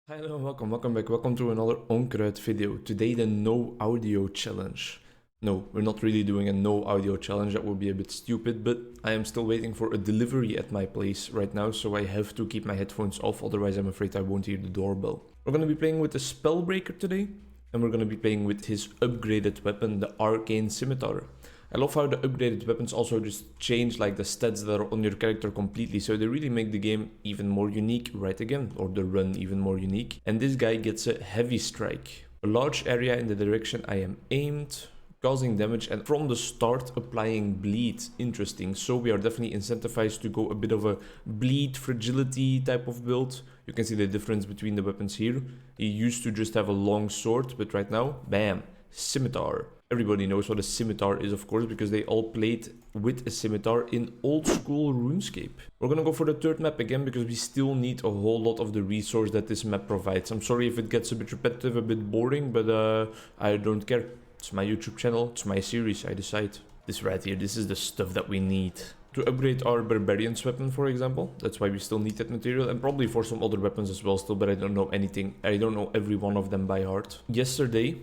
Hello, welcome back, welcome to another Onkruid video. Today the no audio challenge. No, we're not really doing a no audio challenge, that would be a bit stupid, but I am still waiting for a delivery at my place right now, so I have to keep my headphones off, otherwise I'm afraid I won't hear the doorbell. We're gonna be playing with the Spellbreaker today, and we're gonna be playing with his upgraded weapon, the Arcane Scimitar. I love how the upgraded weapons also just change like the stats that are on your character completely, so they really make the game even more unique, right again, or the run even more unique. And this guy gets a heavy strike, a large area in the direction I am aimed, causing damage, and from the start applying bleed. Interesting, so we are definitely incentivized to go a bit of a bleed fragility type of build. You can see the difference between the weapons here. He used to just have a long sword, but right now, bam, scimitar. Everybody knows what a scimitar is, of course, because they all played with a scimitar in old school RuneScape. We're gonna go for the third map again because we still need a whole lot of the resource that this map provides. I'm sorry if it gets a bit repetitive, a bit boring, but I don't care. It's my YouTube channel, it's my series, I decide. This right here, this is the stuff that we need to upgrade our Barbarian's weapon, for example. That's why we still need that material, and probably for some other weapons as well still, but I don't know anything. I don't know every one of them by heart. Yesterday,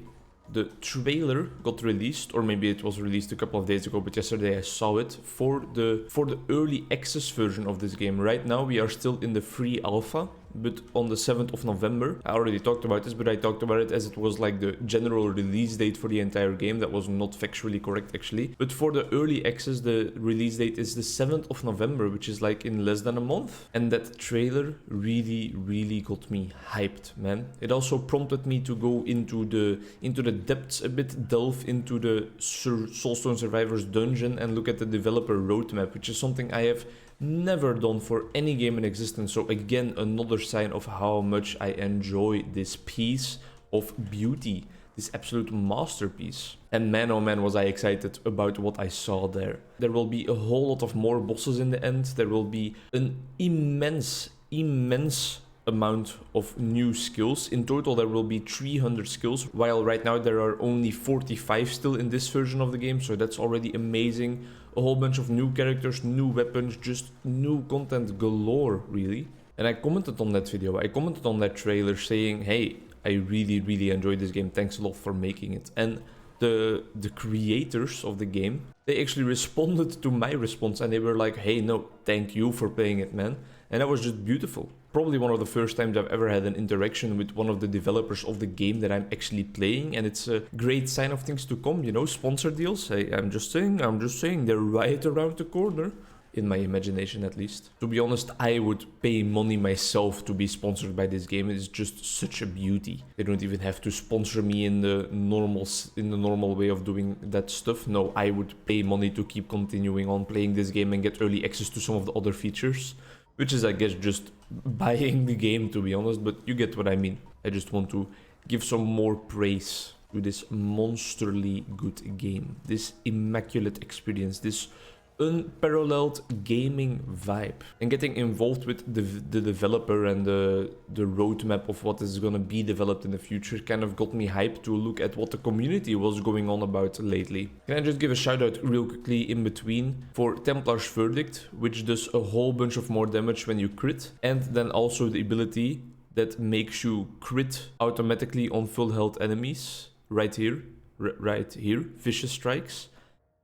the trailer got released, or maybe it was released a couple of days ago, but yesterday I saw it for the early access version of this game. Right now we are still in the free alpha, but on the 7th of November, I already talked about this, but I talked about it as it was like the general release date for the entire game. That was not factually correct actually. But for the early access, the release date is the 7th of November, which is like in less than a month. And that trailer really got me hyped, man. It also prompted me to go into the depths a bit, delve into the Soulstone Survivors dungeon and look at the developer roadmap, which is something I have never done for any game in existence. So again, another sign of how much I enjoy this piece of beauty, this absolute masterpiece. And man, oh man, was I excited about what I saw there. There will be a whole lot of more bosses in the end. There will be an immense amount of new skills. In total there will be 300 skills, while right now there are only 45 still in this version of the game, so that's already amazing. A whole bunch of new characters, new weapons, just new content galore, really. And I commented on that video, I commented on that trailer saying, hey, I really enjoyed this game, thanks a lot for making it. And the creators of the game, they actually responded to my response and they were like, hey, no, thank you for playing it, man. And that was just beautiful. Probably one of the first times I've ever had an interaction with one of the developers of the game that I'm actually playing, and it's a great sign of things to come, you know, sponsor deals. I'm just saying, they're right around the corner. In my imagination, at least. To be honest, I would pay money myself to be sponsored by this game. It's just such a beauty. They don't even have to sponsor me in the normal way of doing that stuff. No, I would pay money to keep continuing on playing this game and get early access to some of the other features, which is, I guess, just buying the game, to be honest, but you get what I mean. I just want to give some more praise to this monsterly good game, this immaculate experience, this unparalleled gaming vibe. And getting involved with the developer and the roadmap of what is gonna be developed in the future kind of got me hyped to look at what the community was going on about lately. Can I just give a shout out real quickly in between for Templar's Verdict, which does a whole bunch of more damage when you crit, and then also the ability that makes you crit automatically on full health enemies right here, Vicious Strikes.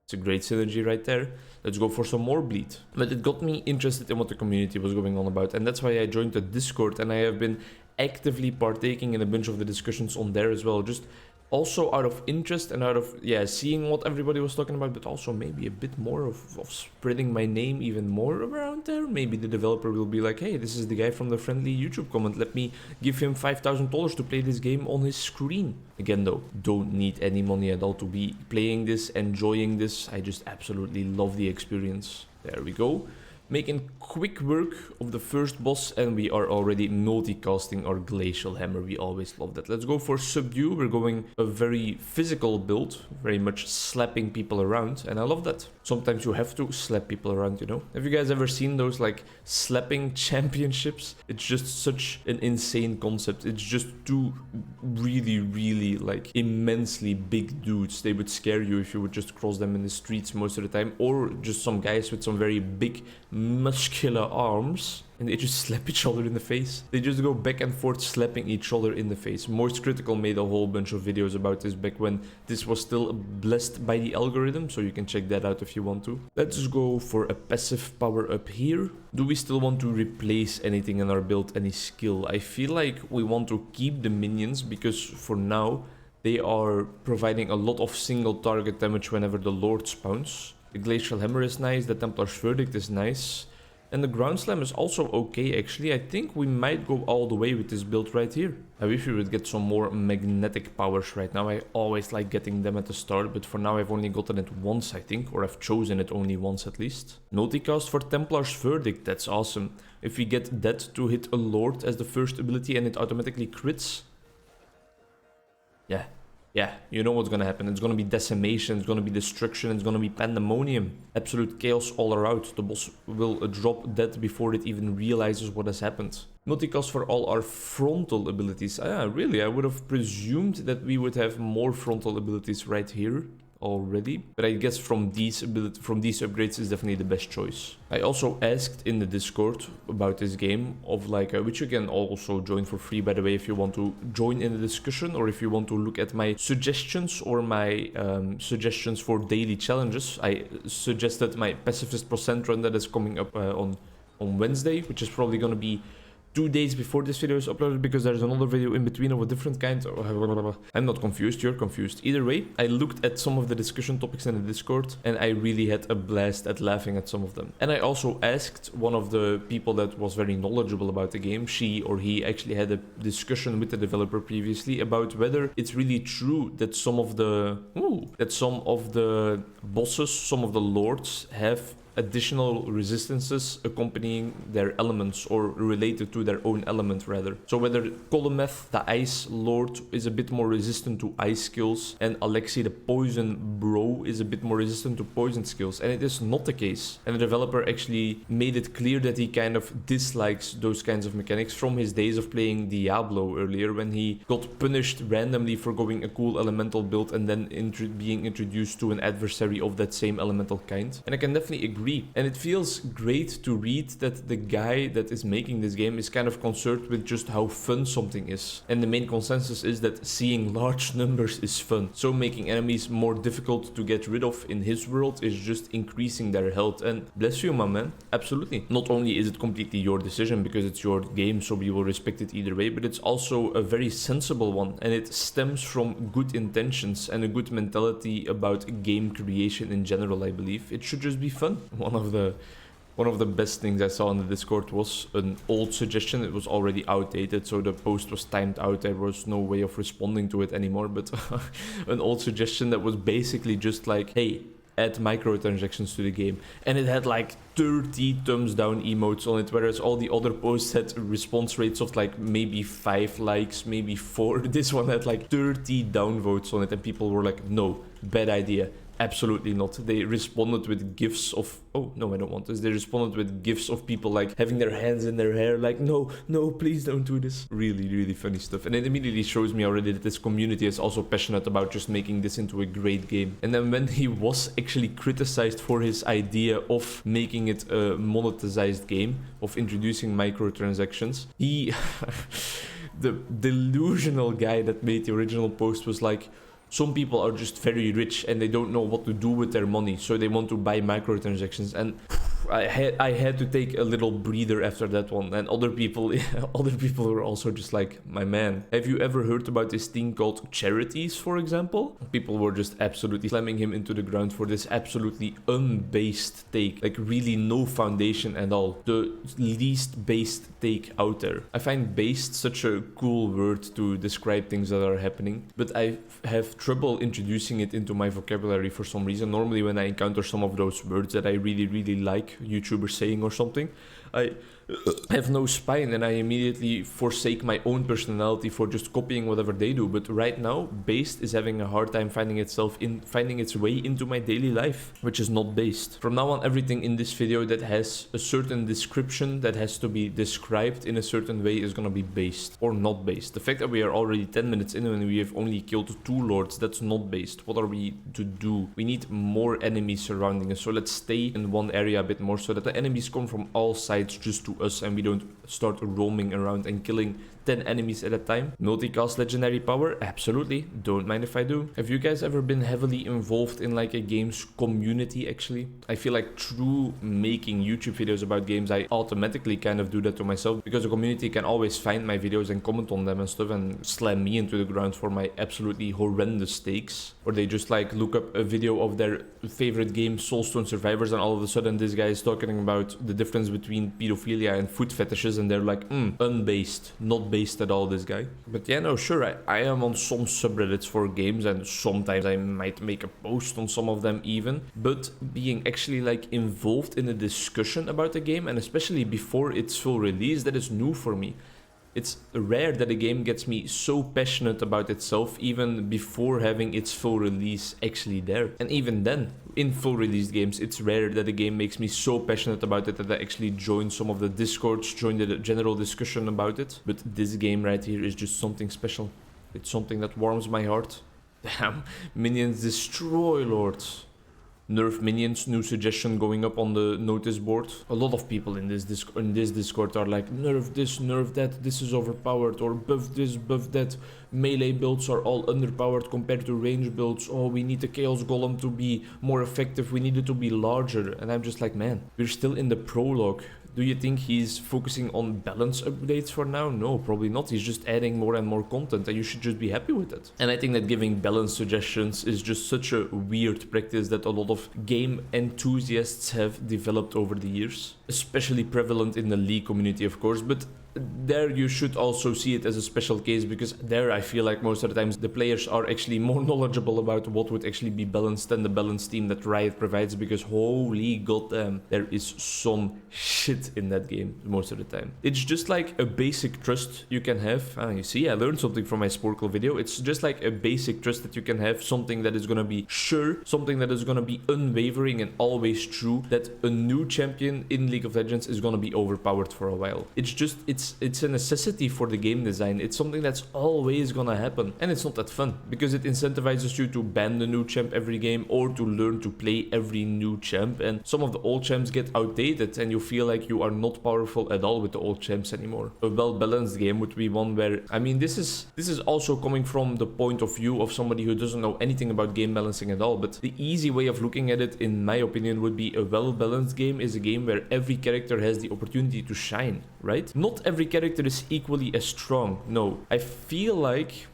It's a great synergy right there. Let's go for some more bleed. But it got me interested in what the community was going on about, and that's why I joined the Discord, and I have been actively partaking in a bunch of the discussions on there as well, just also out of interest and out of, yeah, seeing what everybody was talking about, but also maybe a bit more of spreading my name even more around there. Maybe the developer will be like, hey, this is the guy from the friendly YouTube comment, let me give him $5,000 to play this game on his screen. Again though, don't need any money at all to be playing this, enjoying this. I just absolutely love the experience. There we go. Making quick work of the first boss, and we are already multicasting our Glacial Hammer. We always love that. Let's go for Subdue. We're going a very physical build, very much slapping people around, and I love that. Sometimes you have to slap people around, you know? Have you guys ever seen those like slapping championships? It's just such an insane concept. It's just two really like immensely big dudes. They would scare you if you would just cross them in the streets most of the time, or just some guys with some very big muscular arms and they just slap each other in the face. They just go back and forth slapping each other in the face. Moist Critical made a whole bunch of videos about this back when this was still blessed by the algorithm, so you can check that out if you want to. Let's go for a passive power up here. Do we still want to replace anything in our build, any skill? I feel like we want to keep the minions because for now they are providing a lot of single target damage whenever the Lord spawns. The Glacial Hammer is nice, the Templar's Verdict is nice. And the Ground Slam is also okay actually. I think we might go all the way with this build right here. I wish we would get some more magnetic powers right now. I always like getting them at the start, but for now I've only gotten it once I think, or I've chosen it only once at least. Multicast for Templar's Verdict, that's awesome. If we get that to hit a Lord as the first ability and it automatically crits. Yeah, you know what's gonna happen. It's gonna be decimation, it's gonna be destruction, it's gonna be pandemonium. Absolute chaos all around. The boss will drop dead before it even realizes what has happened. Multicast for all our frontal abilities. Really, I would have presumed that we would have more frontal abilities right here already, but I guess from these upgrades is definitely the best choice. I also asked in the Discord about this game of like which you can also join for free by the way if you want to join in the discussion, or if you want to look at my suggestions or my suggestions for daily challenges. I suggested my pacifist percent run that is coming up on Wednesday, which is probably going to be 2 days before this video is uploaded because there's another video in between of a different kind. I'm not confused, you're confused. Either way, I looked at some of the discussion topics in the Discord and I really had a blast at laughing at some of them. And I also asked one of the people that was very knowledgeable about the game, she or he actually had a discussion with the developer previously about whether it's really true that some of the bosses, some of the lords have additional resistances accompanying their elements or related to their own element rather. So whether Colometh, the Ice Lord, is a bit more resistant to ice skills and Alexei the Poison Bro is a bit more resistant to poison skills, and it is not the case. And the developer actually made it clear that he kind of dislikes those kinds of mechanics from his days of playing Diablo earlier, when he got punished randomly for going a cool elemental build and then being introduced to an adversary of that same elemental kind. And I can definitely agree. And it feels great to read that the guy that is making this game is kind of concerned with just how fun something is. And the main consensus is that seeing large numbers is fun. So making enemies more difficult to get rid of in his world is just increasing their health. And bless you, my man. Absolutely. Not only is it completely your decision because it's your game, so we will respect it either way, but it's also a very sensible one. And it stems from good intentions and a good mentality about game creation in general, I believe. It should just be fun. One of the best things I saw in the Discord was an old suggestion. It was already outdated, so the post was timed out. There was no way of responding to it anymore, but an old suggestion that was basically just like, hey, add microtransactions to the game. And it had like 30 thumbs down emotes on it, whereas all the other posts had response rates of like maybe 5 likes, maybe 4. This one had like 30 downvotes on it, and people were like, no, bad idea. Absolutely not. They responded with gifs of, oh no, I don't want this. They responded with gifs of people like having their hands in their hair, like no, please don't do this. Really, really funny stuff. And it immediately shows me already that this community is also passionate about just making this into a great game. And then when he was actually criticized for his idea of making it a monetized game, of introducing microtransactions, he, the delusional guy that made the original post was like, some people are just very rich and they don't know what to do with their money, so they want to buy microtransactions. And I had to take a little breather after that one. And other people were also just like, my man, have you ever heard about this thing called charities, for example? People were just absolutely slamming him into the ground for this absolutely unbased take, like really no foundation at all. The least based take out there. I find based such a cool word to describe things that are happening, but I have trouble introducing it into my vocabulary for some reason. Normally when I encounter some of those words that I really like YouTubers saying or something, I have no spine and I immediately forsake my own personality for just copying whatever they do. But right now, based is having a hard time finding its way into my daily life, which is not based. From now on, everything in this video that has a certain description that has to be described in a certain way is gonna be based or not based. The fact that we are already 10 minutes in and we have only killed 2 lords, that's not based. What are we to do? We need more enemies surrounding us, so let's stay in one area a bit more so that the enemies come from all sides sides just to us and we don't start roaming around and killing 10 enemies at a time. Multicast legendary power? Absolutely. Don't mind if I do. Have you guys ever been heavily involved in like a game's community actually? I feel like through making YouTube videos about games, I automatically kind of do that to myself because the community can always find my videos and comment on them and stuff and slam me into the ground for my absolutely horrendous takes. Or they just like look up a video of their favorite game, Soulstone Survivors, and all of a sudden this guy is talking about the difference between pedophilia and foot fetishes and they're like, unbased, not based at all, this guy. But yeah, no, sure, I am on some subreddits for games and sometimes I might make a post on some of them even, but being actually like involved in a discussion about a game, and especially before its full release, that is new for me. It's rare that a game gets me so passionate about itself even before having its full release actually there. And even then, in full release games, it's rare that a game makes me so passionate about it that I actually join some of the discords, join the general discussion about it. But this game right here is just something special. It's something that warms my heart. Damn, minions destroy lords. Nerf minions, new suggestion going up on the notice board. A lot of people in this Discord are like, nerf this, nerf that, this is overpowered, or buff this, buff that. Melee builds are all underpowered compared to range builds. Oh, we need the Chaos Golem to be more effective, we need it to be larger. And I'm just like, man, we're still in the prologue. Do you think he's focusing on balance updates for now? No, probably not. He's just adding more and more content and you should just be happy with it. And I think that giving balance suggestions is just such a weird practice that a lot of game enthusiasts have developed over the years. Especially prevalent in the League community, of course, but there you should also see it as a special case because there I feel like most of the times the players are actually more knowledgeable about what would actually be balanced than the balance team that Riot provides, because holy goddamn, there is some shit in that game most of the time. It's just like a basic trust you can have. You see, I learned something from my Sporkle video. It's just like a basic trust that you can have, something that is gonna be sure, something that is gonna be unwavering and always true, that a new champion in League of Legends is gonna be overpowered for a while. It's a necessity for the game design. It's something that's always gonna happen. And it's not that fun because it incentivizes you to ban the new champ every game or to learn to play every new champ. And some of the old champs get outdated and you feel like you are not powerful at all with the old champs anymore. A well-balanced game would be one where, I mean, this is also coming from the point of view of somebody who doesn't know anything about game balancing at all. But the easy way of looking at it, in my opinion, would be a well-balanced game is a game where every character has the opportunity to shine, right? Not every character is equally as strong. No, I feel like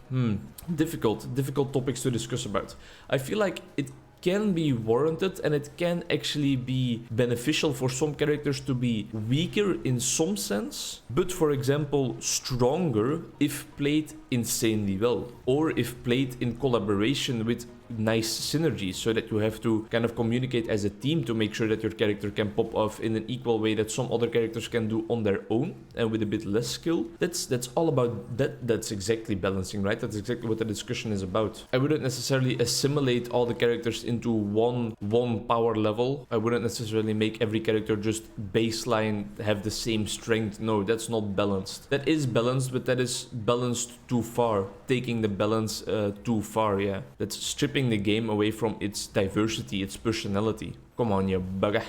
difficult topics to discuss about. I feel like it can be warranted and it can actually be beneficial for some characters to be weaker in some sense, but for example stronger if played insanely well, or if played in collaboration with nice synergies, so that you have to kind of communicate as a team to make sure that your character can pop off in an equal way that some other characters can do on their own and with a bit less skill. That's all about that. That's exactly balancing, right? That's exactly what the discussion is about. I wouldn't necessarily assimilate all the characters into one power level. I wouldn't necessarily make every character just baseline have the same strength. No, that's not balanced. That is balanced, but that is balanced too far, taking the balance too far. Yeah, that's stripping the game away from its diversity, its personality. Come on, you bugger.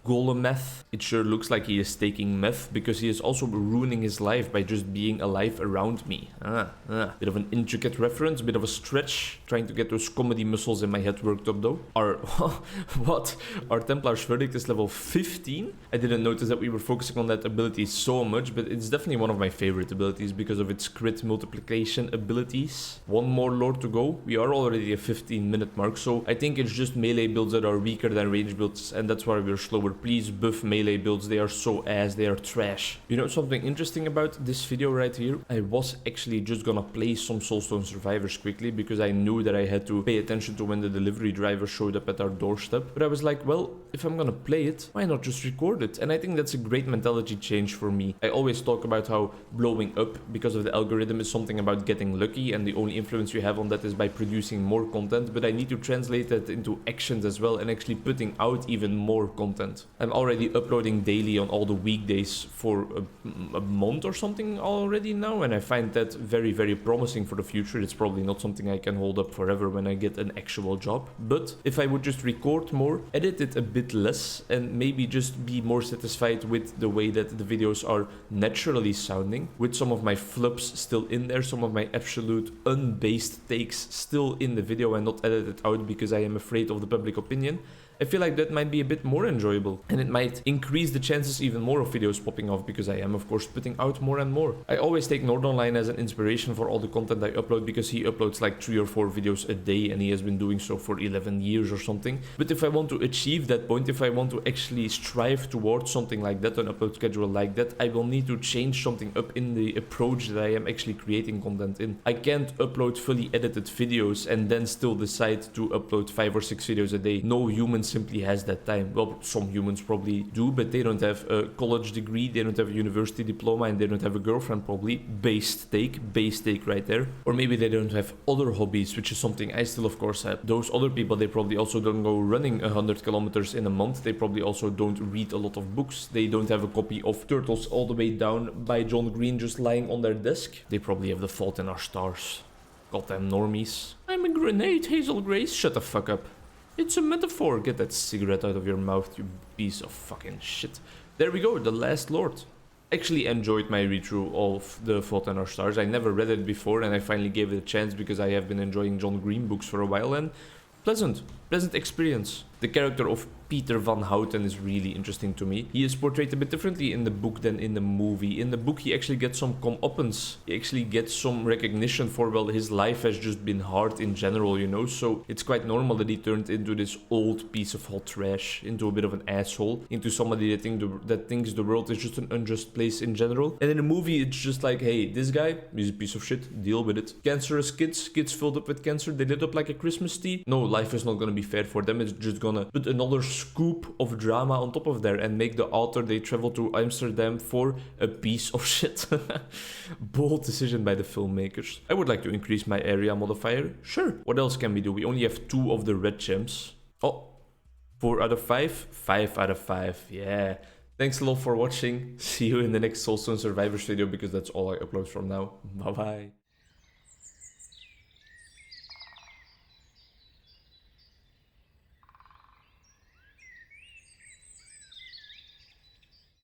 Golem meth. It sure looks like he is taking meth because he is also ruining his life by just being alive around me. Bit of an intricate reference, bit of a stretch, trying to get those comedy muscles in my head worked up though. What? Our Templar's Verdict is level 15? I didn't notice that we were focusing on that ability so much, but it's definitely one of my favorite abilities because of its crit multiplication abilities. One more lord to go. We are already a 15-minute mark, so I think it's just melee builds that are weaker than range builds, and that's why we're slower. Please buff melee builds, they are so ass, they are trash. You know something interesting about this video right here? I was actually just gonna play some Soulstone Survivors quickly because I knew that I had to pay attention to when the delivery driver showed up at our doorstep. But I was like, well, if I'm gonna play it, why not just record it? And I think that's a great mentality change for me. I always talk about how blowing up because of the algorithm is something about getting lucky, and the only influence you have on that is by producing more content, but I need to translate that into actions as well and actually putting out even more content. content. I'm already uploading daily on all the weekdays for a month or something already now, and I find that very, very promising for the future. It's probably not something I can hold up forever when I get an actual job, but if I would just record more, edit it a bit less, and maybe just be more satisfied with the way that the videos are naturally sounding, with some of my flubs still in there, some of my absolute unbased takes still in the video and not edited out because I am afraid of the public opinion, I feel like that might be a bit more enjoyable, and it might increase the chances even more of videos popping off, because I am of course putting out more and more. I always take Nordonline as an inspiration for all the content I upload, because he uploads like 3 or 4 videos a day, and he has been doing so for 11 years or something. But if I want to achieve that point, if I want to actually strive towards something like that, an upload schedule like that, I will need to change something up in the approach that I am actually creating content in. I can't upload fully edited videos and then still decide to upload 5 or 6 videos a day. No human simply has that time. Well, some humans probably do, but they don't have a college degree, they don't have a university diploma, and they don't have a girlfriend probably. Based take right there. Or maybe they don't have other hobbies, which is something I still of course have. Those other people, they probably also don't go running 100 kilometers in a month. They probably also don't read a lot of books. They don't have a copy of Turtles All the Way Down by John Green just lying on their desk. They probably have The Fault in Our Stars. Goddamn normies. I'm a grenade, Hazel Grace. Shut the fuck up. It's a metaphor. Get that cigarette out of your mouth, you piece of fucking shit. There we go, The Last Lord. Actually enjoyed my read-through of The Fault in Our Stars. I never read it before, and I finally gave it a chance because I have been enjoying John Green books for a while, and pleasant experience. The character of Peter Van Houten is really interesting to me. He is portrayed a bit differently in the book than in the movie. In the book, he actually gets some comeuppance. He actually gets some recognition for, well, his life has just been hard in general, you know? So it's quite normal that he turned into this old piece of hot trash, into a bit of an asshole, into somebody that thinks the world is just an unjust place in general. And in the movie, it's just like, hey, this guy, he's a piece of shit, deal with it. Cancerous kids filled up with cancer, they lit up like a Christmas tree. No, life is not gonna be fair for them. It's just gonna put another scoop of drama on top of there and make the author they travel to Amsterdam for a piece of shit. Bold decision by the filmmakers. I would like to increase my area modifier. Sure. What else can we do? We only have 2 of the red gems. Oh, 4 out of 5? 5 out of 5. Yeah. Thanks a lot for watching. See you in the next Soulstone Survivors video, because that's all I upload from now. Bye bye.